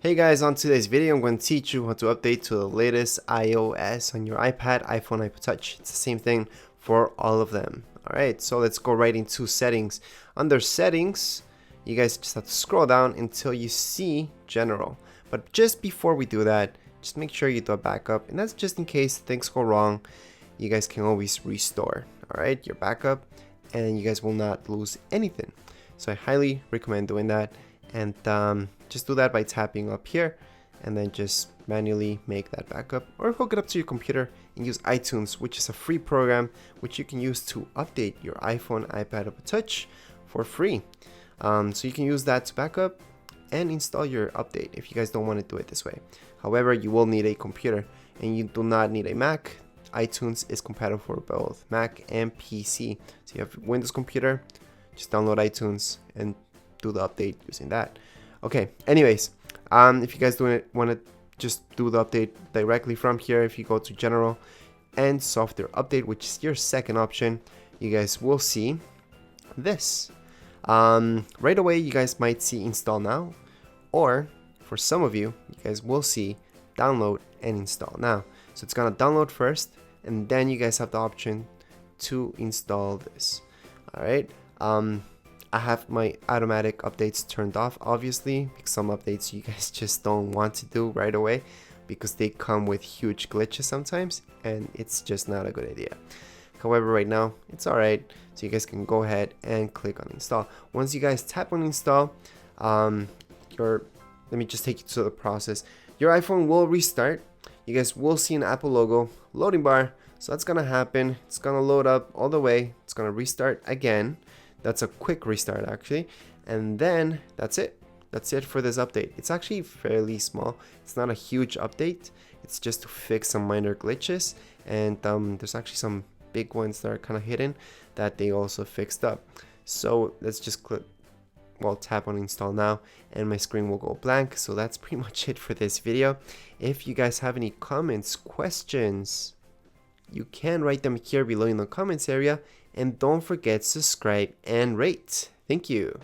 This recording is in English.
Hey guys, on today's video I'm going to teach you how to update to the latest iOS on your iPad, iPhone, iPod Touch. It's the same thing for all of them. Alright, so let's go right into settings. Under settings, you guys just have to scroll down until you see general. But just before we do that, just make sure you do a backup, and that's just in case things go wrong. You guys can always restore, alright, your backup, and you guys will not lose anything. So I highly recommend doing that. And just do that by tapping up here and then just manually make that backup, or hook it up to your computer and use iTunes, which is a free program which you can use to update your iPhone, iPad, or Touch for free. So you can use that to backup and install your update if you guys don't want to do it this way. However, you will need a computer and you do not need a Mac. iTunes is compatible for both Mac and PC. So you have a Windows computer, just download iTunes and do the update using that. Okay, anyways, if you guys want to just do the update directly from here, if you go to general and software update, which is your second option, you guys will see this. Right away you guys might see install now, or for some of you, you guys will see download and install now. So it's gonna download first, and then you guys have the option to install this. All right. I have my automatic updates turned off, obviously, because some updates you guys just don't want to do right away because they come with huge glitches sometimes, and it's just not a good idea. However, right now it's alright, so you guys can go ahead and click on install. Once you guys tap on install, let me just take you to the process. Your iPhone will restart. You guys will see an Apple logo loading bar, so that's gonna happen. It's gonna load up all the way. It's gonna restart again. That's a quick restart actually, and then that's it. That's it for this update. It's actually fairly small. It's not a huge update. It's just to fix some minor glitches, and there's actually some big ones that are kind of hidden that they also fixed up. So let's just tap on install now, and my screen will go blank. So that's pretty much it for this video. If you guys have any comments, questions, you can write them here below in the comments area. And don't forget to subscribe and rate. Thank you.